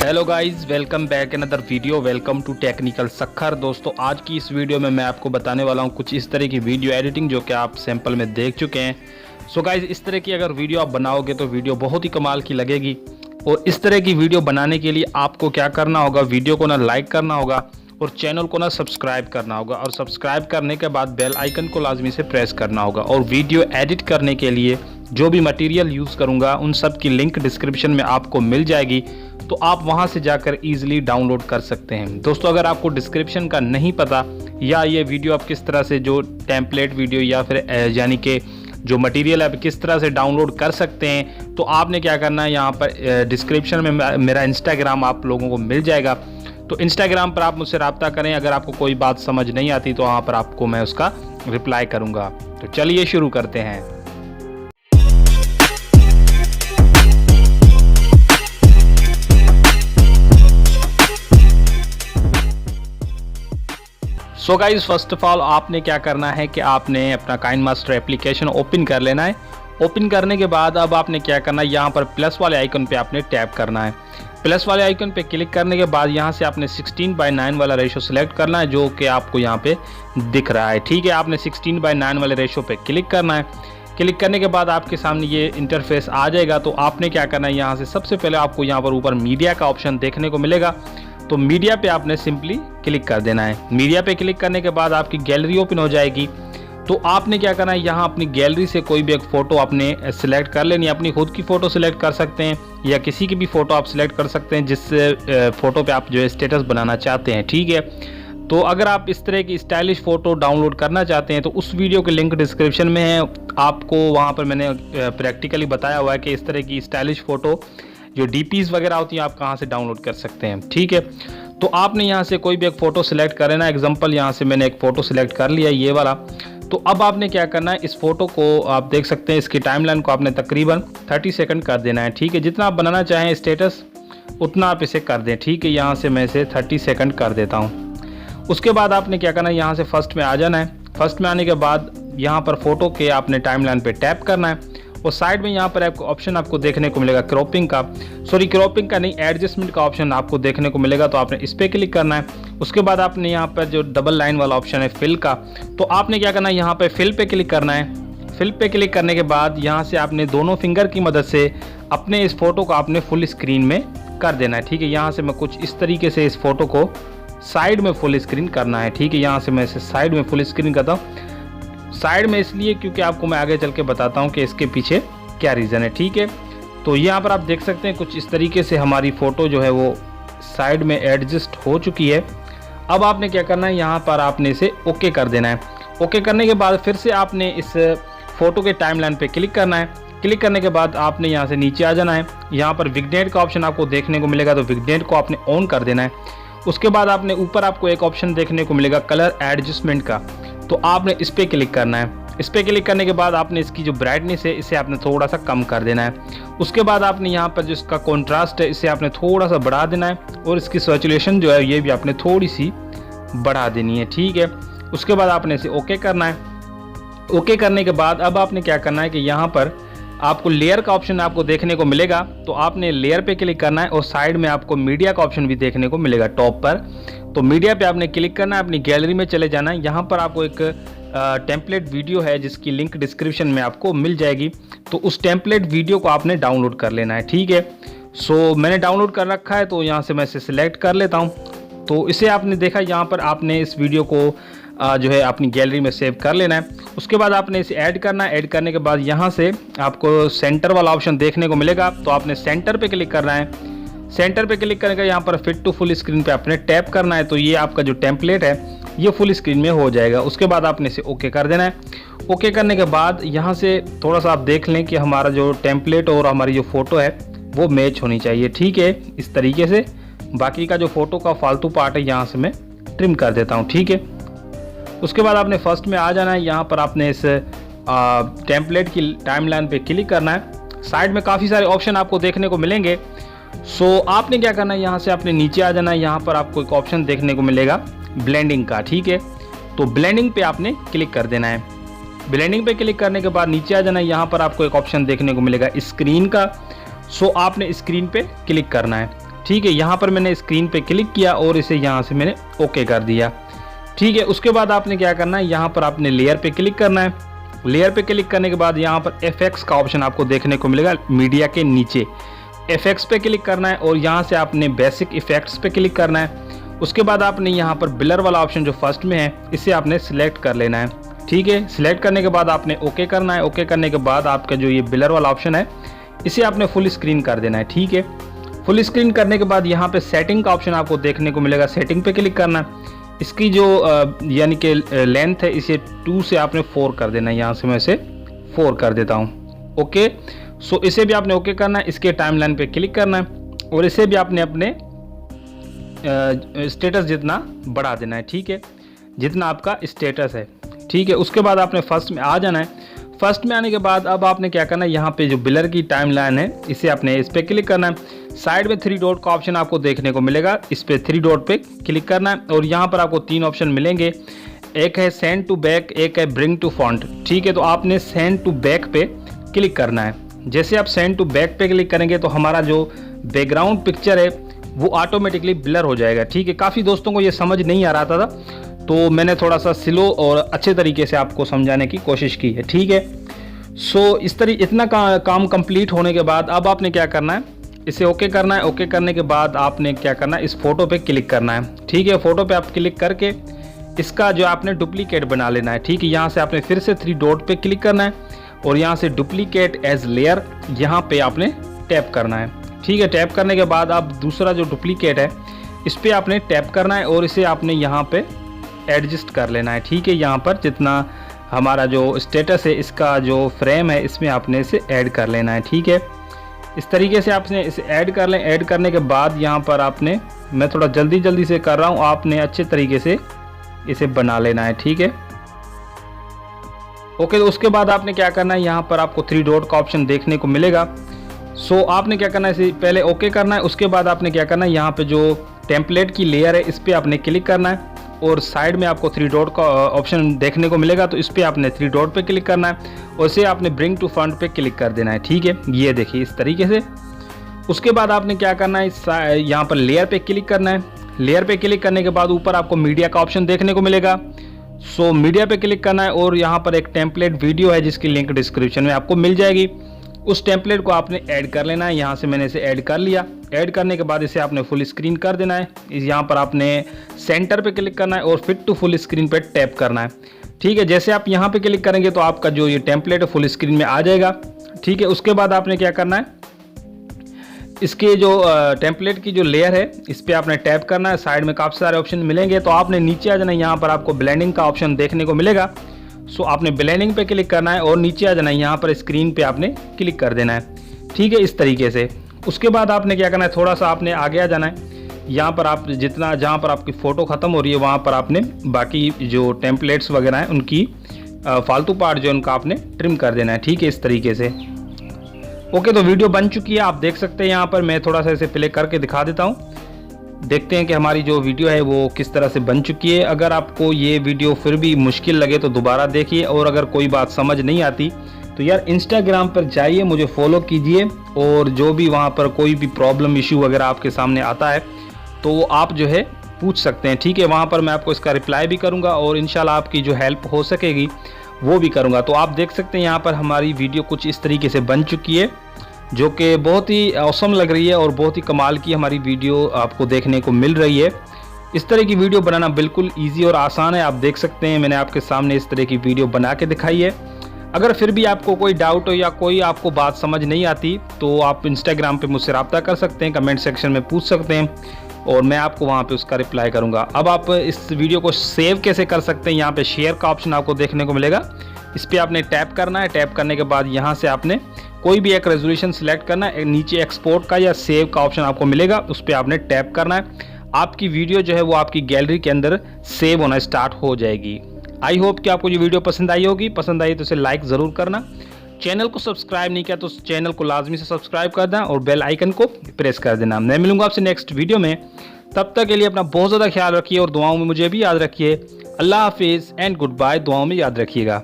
Hello guys, welcome back another video. Welcome to technical Sakhar. दोस्तों, आज की इस वीडियो में मैं आपको बताने वाला हूं कुछ इस तरह की वीडियो एडिटिंग जो कि आप सैंपल में देख चुके हैं। सो गाइस, इस तरह की अगर वीडियो आप बनाओगे तो वीडियो बहुत ही कमाल की लगेगी। और इस तरह की वीडियो बनाने के लिए आपको क्या करना होगा, वीडियो को ना लाइक करना होगा और चैनल को ना सब्सक्राइब करना होगा। और सब्सक्राइब करने के बाद बेल आइकन को लाजमी से प्रेस करना होगा। और वीडियो एडिट करने के लिए जो भी मटेरियल यूज़ करूँगा उन सब की लिंक डिस्क्रिप्शन में आपको मिल जाएगी, तो आप वहां से जाकर इजीली डाउनलोड कर सकते हैं। दोस्तों, अगर आपको डिस्क्रिप्शन का नहीं पता या ये वीडियो आप किस तरह से जो टेम्पलेट वीडियो या फिर यानी कि जो मटेरियल आप किस तरह से डाउनलोड कर सकते हैं, तो आपने क्या करना है, यहाँ पर डिस्क्रिप्शन में मेरा इंस्टाग्राम आप लोगों को मिल जाएगा। तो इंस्टाग्राम पर आप मुझसे रब्ता करें। अगर आपको कोई बात समझ नहीं आती तो वहाँ पर आपको मैं उसका रिप्लाई करूँगा। तो चलिए शुरू करते हैं। So guys, first of all आपने क्या करना है कि आपने अपना काइनमास्टर एप्लीकेशन ओपन कर लेना है। ओपन करने के बाद अब आपने क्या करना है, यहाँ पर प्लस वाले आइकन पे आपने टैप करना है। प्लस वाले आइकन पे क्लिक करने के बाद यहाँ से आपने 16:9 वाला रेशो सिलेक्ट करना है, जो कि आपको यहाँ पे दिख रहा है। ठीक है, आपने 16:9 वाले रेशो पे क्लिक करना है। क्लिक करने के बाद आपके सामने ये इंटरफेस आ जाएगा। तो आपने क्या करना है, यहाँ से सबसे पहले आपको यहाँ पर ऊपर मीडिया का ऑप्शन देखने को मिलेगा। तो मीडिया पे आपने सिंपली क्लिक कर देना है। मीडिया पे क्लिक करने के बाद आपकी गैलरी ओपन हो जाएगी। तो आपने क्या करना है, यहाँ अपनी गैलरी से कोई भी एक फ़ोटो आपने सिलेक्ट कर लेनी है। अपनी खुद की फ़ोटो सिलेक्ट कर सकते हैं या किसी की भी फ़ोटो आप सिलेक्ट कर सकते हैं जिससे फ़ोटो पे आप जो है स्टेटस बनाना चाहते हैं। ठीक है, तो अगर आप इस तरह की स्टाइलिश फ़ोटो डाउनलोड करना चाहते हैं तो उस वीडियो के लिंक डिस्क्रिप्शन में है। आपको वहाँ पर मैंने प्रैक्टिकली बताया हुआ है कि इस तरह की स्टाइलिश फ़ोटो जो डीपीज वगैरह होती हैं आप कहाँ से डाउनलोड कर सकते हैं। ठीक है, तो आपने यहाँ से कोई भी एक फ़ोटो सिलेक्ट कर लेना। एग्जांपल यहाँ से मैंने एक फ़ोटो सिलेक्ट कर लिया, ये वाला। तो अब आपने क्या करना है, इस फ़ोटो को आप देख सकते हैं, इसकी टाइमलाइन को आपने तकरीबन 30 सेकंड कर देना है। ठीक है, जितना आप बनाना चाहें स्टेटस उतना आप इसे कर दें। ठीक है, यहाँ से मैं इसे 30 सेकंड कर देता हूँ। उसके बाद आपने क्या करना है, यहाँ से फर्स्ट में आ जाना है। फर्स्ट में आने के बाद यहाँ पर फ़ोटो के आपने टाइमलाइन पर टैप करना है और साइड में यहाँ पर ऑप्शन आपको देखने को मिलेगा क्रॉपिंग का, क्रॉपिंग का नहीं, एडजस्टमेंट का ऑप्शन आपको देखने को मिलेगा। तो आपने इस पर क्लिक करना है। उसके बाद आपने यहाँ पर जो डबल लाइन वाला ऑप्शन है फिल का, तो आपने क्या करना है, यहाँ पर फिल पे क्लिक करना है। फिल पे क्लिक करने के बाद यहाँ से आपने दोनों फिंगर की मदद से अपने इस फोटो को आपने फुल स्क्रीन में कर देना है। ठीक है, यहाँ से मैं कुछ इस तरीके से इस फोटो को साइड में फुल स्क्रीन करना है। ठीक है, यहाँ से मैं इसे साइड में फुल स्क्रीन करता हूँ। साइड में इसलिए क्योंकि आपको मैं आगे चल के बताता हूँ कि इसके पीछे क्या रीज़न है। ठीक है, तो यहाँ पर आप देख सकते हैं कुछ इस तरीके से हमारी फ़ोटो जो है वो साइड में एडजस्ट हो चुकी है। अब आपने क्या करना है, यहाँ पर आपने इसे ओके कर देना है। ओके करने के बाद फिर से आपने इस फ़ोटो के टाइमलाइन पे क्लिक करना है। क्लिक करने के बाद आपने यहाँ से नीचे आ जाना है। यहाँ पर विग्नेट का ऑप्शन आपको देखने को मिलेगा, तो विग्नेट को आपने ऑन कर देना है। उसके बाद आपने ऊपर आपको एक ऑप्शन देखने को मिलेगा कलर एडजस्टमेंट का, तो आपने इस पर क्लिक करना है। इस पर क्लिक करने के बाद आपने इसकी जो ब्राइटनेस है इसे आपने थोड़ा सा कम कर देना है। उसके बाद आपने यहाँ पर जो इसका कॉन्ट्रास्ट है इसे आपने थोड़ा सा बढ़ा देना है और इसकी सर्कुलेशन जो है ये भी आपने थोड़ी सी बढ़ा देनी है। ठीक है, उसके बाद आपने इसे ओके करना है। ओके करने के बाद अब आपने क्या करना है कि यहाँ पर आपको लेयर का ऑप्शन आपको देखने को मिलेगा, तो आपने लेयर पे क्लिक करना है और साइड में आपको मीडिया का ऑप्शन भी देखने को मिलेगा टॉप पर। तो मीडिया पे आपने क्लिक करना है, अपनी गैलरी में चले जाना है। यहाँ पर आपको एक टेम्पलेट वीडियो है जिसकी लिंक डिस्क्रिप्शन में आपको मिल जाएगी, तो उस टेम्पलेट वीडियो को आपने डाउनलोड कर लेना है। ठीक है, सो मैंने डाउनलोड कर रखा है, तो यहाँ से मैं इसे सिलेक्ट कर लेता हूँ। तो इसे आपने देखा, यहाँ पर आपने इस वीडियो को जो है अपनी गैलरी में सेव कर लेना है। उसके बाद आपने इसे ऐड करना है। ऐड करने के बाद यहाँ से आपको सेंटर वाला ऑप्शन देखने को मिलेगा, तो आपने सेंटर पे क्लिक करना है। सेंटर पे क्लिक करने का यहाँ पर फिट टू फुल स्क्रीन पे आपने टैप करना है, तो ये आपका जो टेम्पलेट है ये फुल स्क्रीन में हो जाएगा। उसके बाद आपने इसे ओके कर देना है। ओके करने के बाद यहाँ से थोड़ा सा आप देख लें कि हमारा जो टेम्पलेट और हमारी जो फ़ोटो है वो मैच होनी चाहिए। ठीक है, इस तरीके से बाकी का जो फ़ोटो का फालतू पार्ट है यहाँ से मैं ट्रिम कर देता हूँ। ठीक है, उसके बाद आपने फर्स्ट में आ जाना है। यहाँ पर आपने इस टेम्पलेट की टाइमलाइन पे क्लिक करना है। साइड में काफ़ी सारे ऑप्शन आपको देखने को मिलेंगे। सो आपने क्या करना है, यहाँ से आपने नीचे आ जाना है। यहाँ पर आपको एक ऑप्शन देखने को मिलेगा ब्लेंडिंग का। ठीक है, तो ब्लेंडिंग पे आपने क्लिक कर देना है। ब्लेंडिंग पे क्लिक करने के बाद नीचे आ जाना है। यहाँ पर आपको एक ऑप्शन देखने को मिलेगा स्क्रीन का। सो आपने स्क्रीन पे क्लिक करना है। ठीक है, यहाँ पर मैंने स्क्रीन पे क्लिक किया और इसे यहाँ से मैंने ओके कर दिया। ठीक है, उसके बाद आपने क्या करना है, यहाँ पर आपने लेयर पे क्लिक करना है। लेयर पे क्लिक करने के बाद यहाँ पर एफएक्स का ऑप्शन आपको देखने को मिलेगा मीडिया के नीचे। एफएक्स पे क्लिक करना है और यहाँ से आपने बेसिक इफेक्ट्स पे क्लिक करना है। उसके बाद आपने यहाँ पर ब्लर वाला ऑप्शन जो फर्स्ट में है इसे आपने सिलेक्ट कर लेना है। ठीक है, सिलेक्ट करने के बाद आपने ओके करना है। ओके करने के बाद आपका जो ये ब्लर वाला ऑप्शन है इसे आपने फुल स्क्रीन कर देना है। ठीक है, फुल स्क्रीन करने के बाद यहाँ पे सेटिंग का ऑप्शन आपको देखने को मिलेगा, सेटिंग पे क्लिक करना है। इसकी जो यानी कि लेंथ है इसे 2 से आपने 4 कर देना है। यहाँ से मैं इसे 4 कर देता हूँ। ओके, सो इसे भी आपने ओके करना है। इसके टाइमलाइन पे क्लिक करना है और इसे भी आपने अपने स्टेटस जितना बढ़ा देना है। ठीक है, जितना आपका स्टेटस है। ठीक है, उसके बाद आपने फर्स्ट में आ जाना है। फर्स्ट में आने के बाद अब आपने क्या करना है, यहाँ पे जो ब्लर की टाइमलाइन है इसे आपने इस पर क्लिक करना है। साइड में 3 डॉट का ऑप्शन आपको देखने को मिलेगा, इस पे 3 डॉट पे क्लिक करना है और यहाँ पर आपको 3 ऑप्शन मिलेंगे। एक है सेंड टू बैक, एक है ब्रिंग टू फ्रंट। ठीक है, तो आपने सेंड टू बैक पे क्लिक करना है। जैसे आप सेंड टू बैक पे क्लिक करेंगे तो हमारा जो बैकग्राउंड पिक्चर है वो ऑटोमेटिकली ब्लर हो जाएगा। ठीक है, काफ़ी दोस्तों को ये समझ नहीं आ रहा था तो मैंने थोड़ा सा स्लो और अच्छे तरीके से आपको समझाने की कोशिश की है। ठीक है, सो इतना काम कंप्लीट होने के बाद अब आपने क्या करना है, इसे ओके करना है। ओके करने के बाद आपने क्या करना है, इस फोटो पे क्लिक करना है। ठीक है, फोटो पे आप क्लिक करके इसका जो आपने डुप्लीकेट बना लेना है। ठीक है, यहाँ से आपने फिर से 3 डॉट पे क्लिक करना है और यहाँ से डुप्लीकेट एज लेयर यहाँ पे आपने टैप करना है। ठीक है, टैप करने के बाद आप दूसरा जो डुप्लीकेट है इस पर आपने टैप करना है और इसे आपने यहाँ पे एडजस्ट कर लेना है। ठीक है, यहाँ पर जितना हमारा जो स्टेटस है इसका जो फ्रेम है इसमें आपने इसे ऐड कर लेना है। ठीक है, इस तरीके से आपने इसे ऐड कर लें। ऐड करने के बाद यहाँ पर आपने, मैं थोड़ा जल्दी से कर रहा हूँ, आपने अच्छे तरीके से इसे बना लेना है। ठीक है, ओके, तो उसके बाद आपने क्या करना है, यहाँ पर आपको 3 डॉट का ऑप्शन देखने को मिलेगा। सो आपने क्या करना है, इसे पहले ओके करना है। उसके बाद आपने क्या करना है, यहाँ पे जो टेम्पलेट की लेयर है इस पर आपने क्लिक करना है और साइड में आपको 3 डॉट का ऑप्शन देखने को मिलेगा, तो इस पर आपने 3 डॉट पे क्लिक करना है और इसे आपने ब्रिंग टू फ्रंट पे क्लिक कर देना है। ठीक है, ये देखिए इस तरीके से। उसके बाद आपने क्या करना है, यहाँ पर लेयर पे क्लिक करना है। लेयर पे क्लिक करने के बाद ऊपर आपको मीडिया का ऑप्शन देखने को मिलेगा। सो मीडिया पे क्लिक करना है और यहाँ पर एक टेम्पलेट वीडियो है जिसकी लिंक डिस्क्रिप्शन में आपको मिल जाएगी। उस टेम्पलेट को आपने ऐड कर लेना है। यहाँ से मैंने इसे ऐड कर लिया। ऐड करने के बाद इसे आपने फुल स्क्रीन कर देना है। यहाँ पर आपने सेंटर पे क्लिक करना है और फिट टू फुल स्क्रीन पे टैप करना है। ठीक है, जैसे आप यहाँ पे क्लिक करेंगे तो आपका जो ये टेम्पलेट है फुल स्क्रीन में आ जाएगा। ठीक है, उसके बाद आपने क्या करना है, इसके जो टेम्पलेट की जो लेयर है इस पर आपने टैप करना है। साइड में काफ़ी सारे ऑप्शन मिलेंगे, तो आपने नीचे आ जाना है। यहाँ पर आपको ब्लेंडिंग का ऑप्शन देखने को मिलेगा। सो आपने ब्लेंडिंग पे क्लिक करना है और नीचे आ जाना है। यहाँ पर स्क्रीन पे आपने क्लिक कर देना है। ठीक है, इस तरीके से। उसके बाद आपने क्या करना है, थोड़ा सा आपने आगे आ जाना है। यहाँ पर आप जितना, जहाँ पर आपकी फ़ोटो ख़त्म हो रही है वहाँ पर आपने बाकी जो टेम्पलेट्स वगैरह हैं उनकी फालतू पार्ट जो उनका आपने ट्रिम कर देना है। ठीक है, इस तरीके से। ओके, तो वीडियो बन चुकी है, आप देख सकते हैं। यहाँ पर मैं थोड़ा सा इसे प्ले करके दिखा देता हूँ। देखते हैं कि हमारी जो वीडियो है वो किस तरह से बन चुकी है। अगर आपको ये वीडियो फिर भी मुश्किल लगे तो दोबारा देखिए, और अगर कोई बात समझ नहीं आती तो यार इंस्टाग्राम पर जाइए, मुझे फॉलो कीजिए, और जो भी वहाँ पर कोई भी प्रॉब्लम इशू वगैरह आपके सामने आता है तो आप जो है पूछ सकते हैं। ठीक है, वहाँ पर मैं आपको इसका रिप्लाई भी करूँगा और इंशाल्लाह आपकी जो हेल्प हो सकेगी वो भी करूँगा। तो आप देख सकते हैं यहाँ पर हमारी वीडियो कुछ इस तरीके से बन चुकी है, जो कि बहुत ही औसम लग रही है और बहुत ही कमाल की हमारी वीडियो आपको देखने को मिल रही है। इस तरह की वीडियो बनाना बिल्कुल इजी और आसान है। आप देख सकते हैं मैंने आपके सामने इस तरह की वीडियो बना के दिखाई है। अगर फिर भी आपको कोई डाउट हो या कोई आपको बात समझ नहीं आती तो आप इंस्टाग्राम पे मुझसे रब्ता कर सकते हैं, कमेंट सेक्शन में पूछ सकते हैं और मैं आपको वहाँ पे उसका रिप्लाई करूँगा। अब आप इस वीडियो को सेव कैसे कर सकते हैं, यहाँ पे शेयर का ऑप्शन आपको देखने को मिलेगा, इस पर आपने टैप करना है। टैप करने के बाद यहाँ से आपने कोई भी एक रेजोल्यूशन सिलेक्ट करना है, नीचे एक्सपोर्ट का या सेव का ऑप्शन आपको मिलेगा, उस पर आपने टैप करना है। आपकी वीडियो जो है वो आपकी गैलरी के अंदर सेव होना स्टार्ट हो जाएगी। आई होप कि आपको ये वीडियो पसंद आई होगी। पसंद आई तो इसे लाइक ज़रूर करना, चैनल को सब्सक्राइब नहीं किया तो चैनल को लाजमी से सब्सक्राइब कर देना और बेल आइकन को प्रेस कर देना। मैं मिलूंगा आपसे नेक्स्ट वीडियो में, तब तक के लिए अपना बहुत ज़्यादा ख्याल रखिए और दुआओं में मुझे भी याद रखिए। अल्लाह हाफिज़ एंड गुड बाय। दुआओं में याद रखिएगा।